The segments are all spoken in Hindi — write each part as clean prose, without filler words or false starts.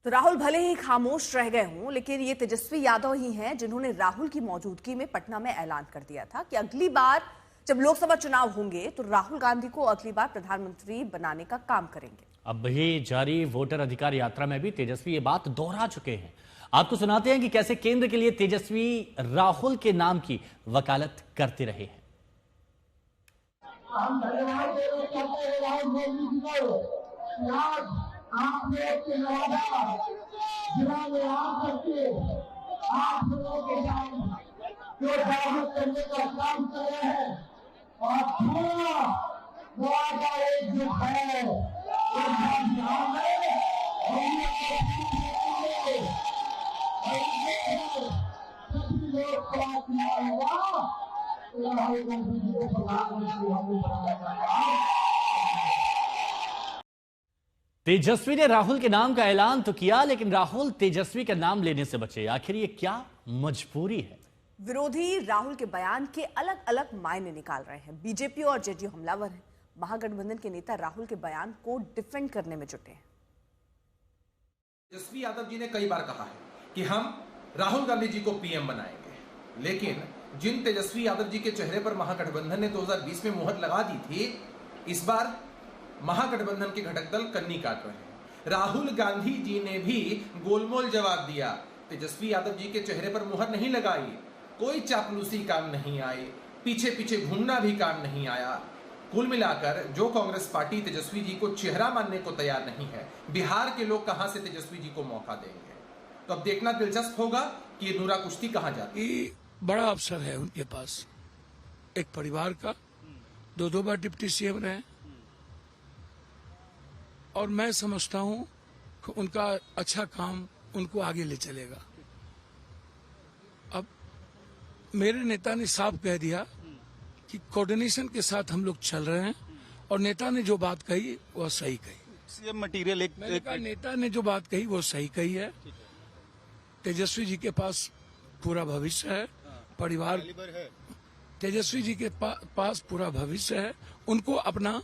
तो राहुल भले ही खामोश रह गए हों, लेकिन ये तेजस्वी यादव ही हैं जिन्होंने राहुल की मौजूदगी में पटना में ऐलान कर दिया था कि अगली बार जब लोकसभा चुनाव होंगे तो राहुल गांधी को अगली बार प्रधानमंत्री बनाने का काम करेंगे। अब भी जारी वोटर अधिकार यात्रा में भी तेजस्वी ये बात दोहरा चुके हैं। आपको सुनाते हैं कि कैसे केंद्र के लिए तेजस्वी राहुल के नाम की वकालत करते रहे हैं। हम धन्यवाद देना चाहते हैं राहुल गांधी जी को। आज आपने एक वादा जिला में आ करके आप लोगों के साथ जो जागरूक करने का काम कर रहे हैं और पूरा वादा एकजुट है। राहुल गांधी जी को प्रधानमंत्री हम तेजस्वी ने राहुल के नाम का ऐलान तो किया, लेकिन राहुल तेजस्वी का नाम लेने से बचे। आखिर ये क्या मजबूरी है? विरोधी राहुल के बयान के अलग अलग मायने निकाल रहे हैं। बीजेपी और जेडीयू हमलावर हैं। महागठबंधन के नेता राहुल के बयान को डिफेंड करने में जुटे हैं। तेजस्वी यादव जी ने कई बार कहा है कि हम राहुल गांधी जी को पीएम बनाएंगे, लेकिन जिन तेजस्वी यादव जी के चेहरे पर महागठबंधन ने 2020 में मुहर लगा दी थी, इस बार महागठबंधन के घटक दल कन्नी काट रहे हैं। राहुल गांधी जी ने भी गोलमोल जवाब दिया। तेजस्वी यादव जी के चेहरे पर मुहर नहीं लगाई, कोई चापलूसी काम नहीं आई, पीछे पीछे घूमना भी काम नहीं आया। कुल मिलाकर जो कांग्रेस पार्टी तेजस्वी जी को चेहरा मानने को तैयार नहीं है, बिहार के लोग कहां से तेजस्वी जी को मौका देंगे? तो अब देखना दिलचस्प होगा कि ये नूरा कुश्ती कहां जाती है। बड़ा अवसर है उनके पास, एक परिवार का, दो बार डिप्टी सीएम रहे, और मैं समझता हूं कि उनका अच्छा काम उनको आगे ले चलेगा। अब मेरे नेता ने साफ कह दिया कि कोऑर्डिनेशन के साथ हम लोग चल रहे हैं, और नेता ने जो बात कही वह सही कही। सीएम मटेरियल नेता ने जो बात कही वो सही कही है। तेजस्वी जी के पास पूरा भविष्य है, परिवार तेजस्वी जी के पास पूरा भविष्य है। उनको अपना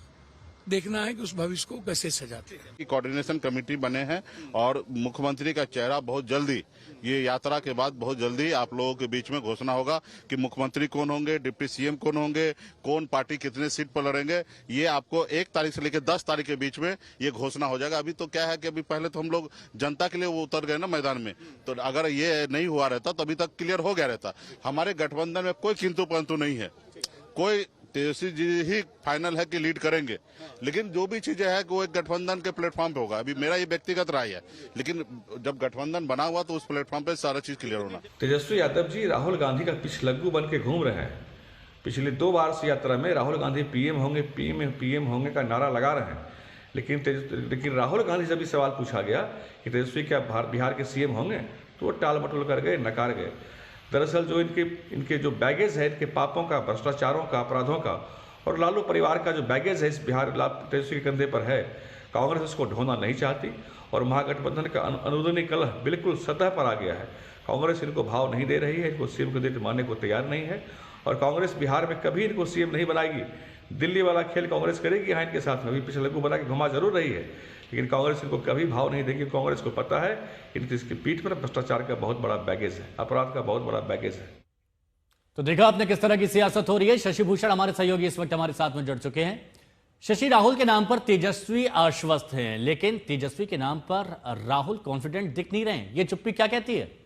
देखना है कि उस भविष्य को कैसे सजाते हैं। कोऑर्डिनेशन कमेटी बने हैं और मुख्यमंत्री का चेहरा बहुत जल्दी, ये यात्रा के बाद बहुत जल्दी आप लोगों के बीच में घोषणा होगा कि मुख्यमंत्री कौन होंगे, डिप्टी सीएम कौन होंगे, कौन पार्टी कितने सीट पर लड़ेंगे। ये आपको 1 तारीख से लेकर 10 तारीख के बीच में ये घोषणा हो जाएगा। अभी तो क्या है कि अभी पहले तो हम लोग जनता के लिए वो उतर गए ना मैदान में, तो अगर ये नहीं हुआ रहता तो अभी तक क्लियर हो गया रहता। हमारे गठबंधन में कोई किंतु परंतु नहीं है, कोई तेजस्वी जी ही फाइनल है कि लीड करेंगे, लेकिन जो भी चीजें है वो एक गठबंधन के प्लेटफॉर्म पे होगा। अभी मेरा ये व्यक्तिगत राय है, लेकिन जब गठबंधन बना हुआ तो उस प्लेटफॉर्म पे सारा चीज क्लियर होना। तेजस्वी यादव जी राहुल गांधी का पिछलग्गू बन के घूम रहे हैं। पिछले 2 बार से यात्रा में राहुल गांधी पीएम होंगे, पीएम होंगे का नारा लगा रहे हैं, लेकिन राहुल गांधी से भी सवाल पूछा गया कि तेजस्वी क्या बिहार के सीएम होंगे, तो वो टाल मटोल कर गए, नकार गए। दरअसल जो इनके जो बैगेज है, इनके पापों का, भ्रष्टाचारों का, अपराधों का, और लालू परिवार का जो बैगेज है इस बिहार तेजस्वी के कंधे पर है, कांग्रेस इसको ढोना नहीं चाहती, और महागठबंधन का अनुदनी कलह बिल्कुल सतह पर आ गया है। कांग्रेस इनको भाव नहीं दे रही है, इनको सीएम के देते मानने को तैयार नहीं है, और कांग्रेस बिहार में कभी इनको सीएम नहीं बनाएगी। दिल्ली वाला खेल कांग्रेस करेगी यहाँ इनके साथ में, अभी पिछलग्गू बना के घुमा जरूर रही है, लेकिन कांग्रेस इनको कभी भाव नहीं देगी। कांग्रेस को पता है इनकी पीठ पर भ्रष्टाचार का बहुत बड़ा बैगेज है, अपराध का बहुत बड़ा बैगेज है। तो देखा आपने किस तरह की सियासत हो रही है। शशि भूषण हमारे सहयोगी इस वक्त हमारे साथ में जुड़ चुके हैं। शशि, राहुल के नाम पर तेजस्वी आश्वस्त हैं, लेकिन तेजस्वी के नाम पर राहुल कॉन्फिडेंट दिख नहीं रहे हैं। ये चुप्पी क्या कहती है?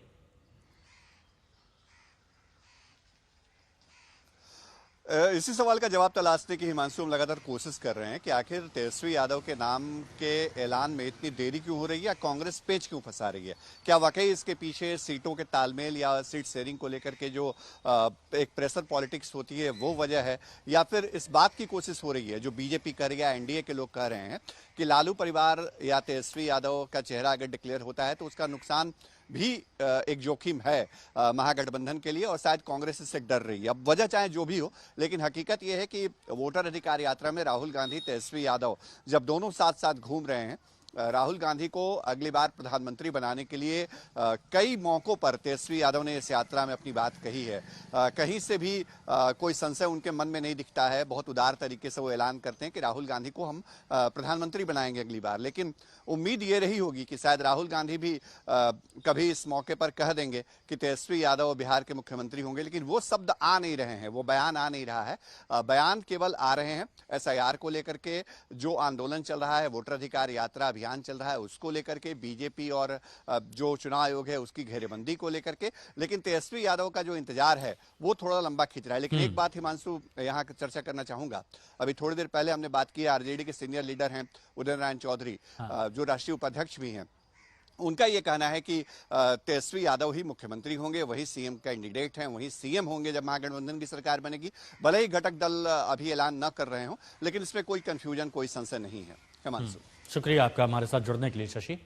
इसी सवाल का जवाब तलाशने की हिमांशु हम लगातार कोशिश कर रहे हैं कि आखिर तेजस्वी यादव के नाम के ऐलान में इतनी देरी क्यों हो रही है, या कांग्रेस पेच क्यों फंसा रही है। क्या वाकई इसके पीछे सीटों के तालमेल या सीट शेयरिंग को लेकर के जो एक प्रेशर पॉलिटिक्स होती है वो वजह है, या फिर इस बात की कोशिश हो रही है जो बीजेपी कर या एनडीए के लोग कह रहे हैं कि लालू परिवार या तेजस्वी यादव का चेहरा अगर डिक्लेयर होता है तो उसका नुकसान भी एक जोखिम है महागठबंधन के लिए, और शायद कांग्रेस इससे डर रही है। अब वजह चाहे जो भी हो, लेकिन हकीकत यह है कि वोटर अधिकार यात्रा में राहुल गांधी, तेजस्वी यादव जब दोनों साथ साथ घूम रहे हैं राहुल गांधी को अगली बार प्रधानमंत्री बनाने के लिए कई मौकों पर तेजस्वी यादव ने इस यात्रा में अपनी बात कही है। कहीं से भी कोई संशय उनके मन में नहीं दिखता है। बहुत उदार तरीके से वो ऐलान करते हैं कि राहुल गांधी को हम प्रधानमंत्री बनाएंगे अगली बार। लेकिन उम्मीद ये रही होगी कि शायद राहुल गांधी भी कभी इस मौके पर कह देंगे कि तेजस्वी यादव बिहार के मुख्यमंत्री होंगे, लेकिन वो शब्द आ नहीं रहे हैं, वो बयान आ नहीं रहा है। बयान केवल आ रहे हैं SIR को लेकर के, जो आंदोलन चल रहा है, वोटर अधिकार यात्रा अभियान चल रहा है उसको लेकर के, बीजेपी और जो चुनाव आयोग है उसकी घेरेबंदी को लेकर के। लेकिन तेजस्वी यादव का जो इंतजार है वो थोड़ा लंबा खिंच रहा है। लेकिन एक बात हिमांशु यहाँ चर्चा करना चाहूंगा, अभी थोड़ी देर पहले हमने बात की, RJD के सीनियर लीडर हैं उदय नारायण चौधरी, जो राष्ट्रीय उपाध्यक्ष भी हैं, उनका ये कहना है कि तेजस्वी यादव ही मुख्यमंत्री होंगे, वही CM कैंडिडेट हैं, वही CM होंगे जब महागठबंधन की सरकार बनेगी। भले ही घटक दल अभी ऐलान न कर रहे हों, लेकिन इसमें कोई कंफ्यूजन, कोई संशय नहीं है। हिमांशु, शुक्रिया आपका हमारे साथ जुड़ने के लिए शशि।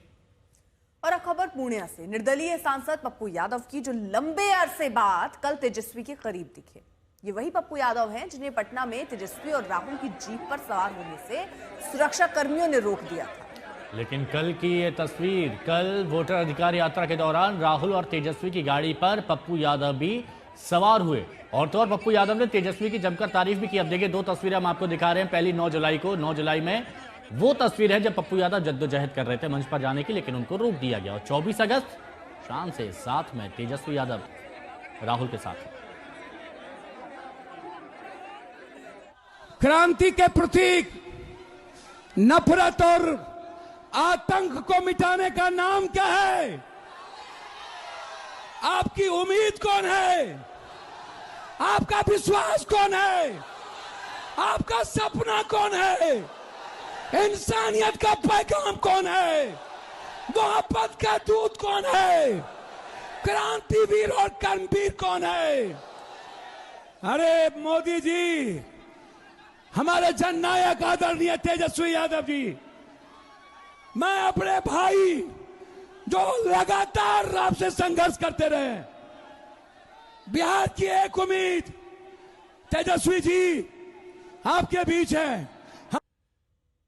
और खबर पूर्णिया से, निर्दलीय सांसद पप्पू यादव की जो लंबे अरसे बाद कल तेजस्वी के करीब दिखे। ये वही पप्पू यादव हैं जिन्हें पटना में तेजस्वी और राहुल की जीप पर सवार होने से सुरक्षा कर्मियों ने रोक दिया था। लेकिन कल की ये तस्वीर, कल वोटर अधिकार यात्रा के दौरान राहुल और तेजस्वी की गाड़ी पर पप्पू यादव भी सवार हुए और तो और पप्पू यादव ने तेजस्वी की जमकर तारीफ भी की। अब देखिए 2 तस्वीरें हम आपको दिखा रहे हैं। पहली 9 जुलाई को, 9 जुलाई में वो तस्वीर है जब पप्पू यादव जद्दोजहद कर रहे थे मंच पर जाने की, लेकिन उनको रोक दिया गया। और 24 अगस्त शाम से साथ में तेजस्वी यादव राहुल के साथ। क्रांति के प्रतीक नफरत और आतंक को मिटाने का नाम क्या है? आपकी उम्मीद कौन है? आपका विश्वास कौन है? आपका सपना कौन है? इंसानियत का पैगाम कौन है? मोहब्बत का दूत कौन है? क्रांतिवीर और कर्मवीर कौन है? अरे मोदी जी, हमारे जननायक आदरणीय तेजस्वी यादव जी, मैं अपने भाई जो लगातार आपसे संघर्ष करते रहे, बिहार की एक उम्मीद तेजस्वी जी आपके बीच है।